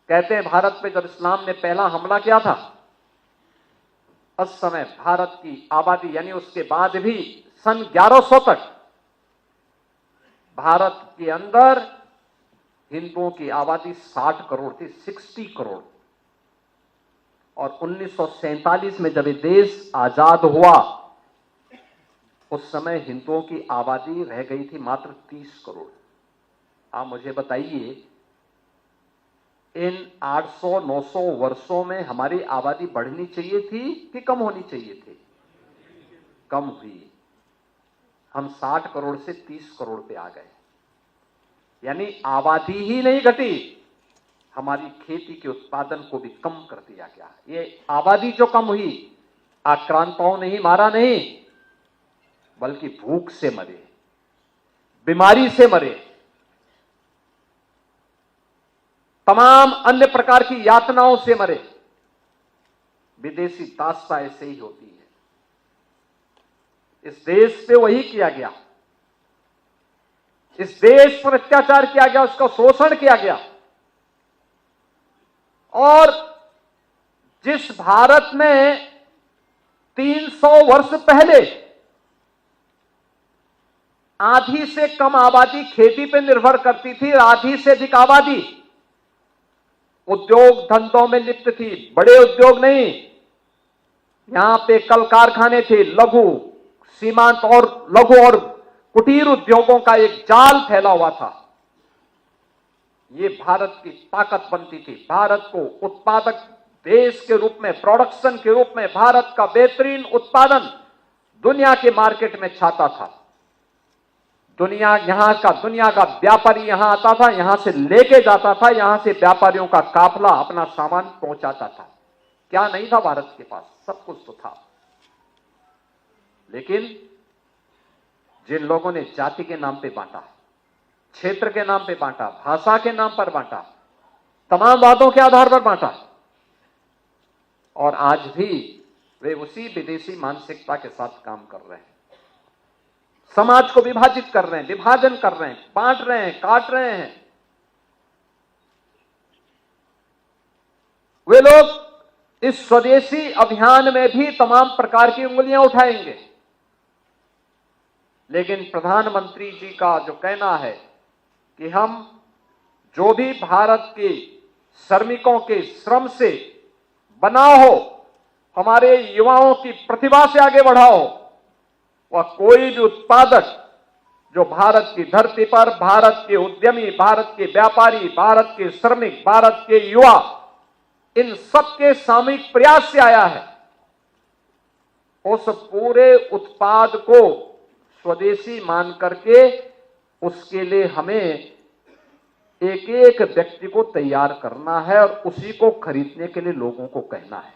कहते हैं भारत पे जब इस्लाम ने पहला हमला किया था, उस समय भारत की आबादी, यानी उसके बाद भी सन 1100 तक भारत के अंदर हिंदुओं की आबादी 60 करोड़ थी, 60 करोड़। और 1947 में जब ये देश आजाद हुआ, उस समय हिंदुओं की आबादी रह गई थी मात्र 30 करोड़। आप मुझे बताइए, इन 800-900 वर्षों में हमारी आबादी बढ़नी चाहिए थी कि कम होनी चाहिए थी? कम हुई। हम 60 करोड़ से 30 करोड़ पे आ गए, यानी आबादी ही नहीं घटी, हमारी खेती के उत्पादन को भी कम कर दिया गया। ये आबादी जो कम हुई, आक्रांताओं ने ही मारा नहीं, बल्कि भूख से मरे, बीमारी से मरे, तमाम अन्य प्रकार की यातनाओं से मरे। विदेशी दास्ता ऐसे ही होती है। इस देश पे वही किया गया, इस देश पर अत्याचार किया गया, उसका शोषण किया गया। और जिस भारत में 300 वर्ष पहले आधी से कम आबादी खेती पर निर्भर करती थी, आधी से अधिक आबादी उद्योग धंधों में लिप्त थी, बड़े उद्योग नहीं, यहां पे कल कारखाने थे, लघु सीमांत और लघु और कुटीर उद्योगों का एक जाल फैला हुआ था। ये भारत की ताकत बनती थी। भारत को उत्पादक देश के रूप में, प्रोडक्शन के रूप में भारत का बेहतरीन उत्पादन दुनिया के मार्केट में छाता था। दुनिया का व्यापारी यहां आता था, यहां से लेके जाता था, यहां से व्यापारियों का काफला अपना सामान पहुंचाता था। क्या नहीं था भारत के पास? सब कुछ तो था। लेकिन जिन लोगों ने जाति के नाम पे बांटा, क्षेत्र के नाम पे बांटा, भाषा के नाम पर बांटा, तमाम बातों के आधार पर बांटा, और आज भी वे उसी विदेशी मानसिकता के साथ काम कर रहे हैं। समाज को विभाजित कर रहे हैं, विभाजन कर रहे हैं, बांट रहे हैं, काट रहे हैं। वे लोग इस स्वदेशी अभियान में भी तमाम प्रकार की उंगलियां उठाएंगे। लेकिन प्रधानमंत्री जी का जो कहना है कि हम जो भी भारत के श्रमिकों के श्रम से बना हो, हमारे युवाओं की प्रतिभा से आगे बढ़ाओ, वह कोई भी उत्पादक जो भारत की धरती पर भारत के उद्यमी, भारत के व्यापारी, भारत के श्रमिक, भारत के युवा, इन सबके सामूहिक प्रयास से आया है, उस पूरे उत्पाद को स्वदेशी मान करके उसके लिए हमें एक एक व्यक्ति को तैयार करना है और उसी को खरीदने के लिए लोगों को कहना है।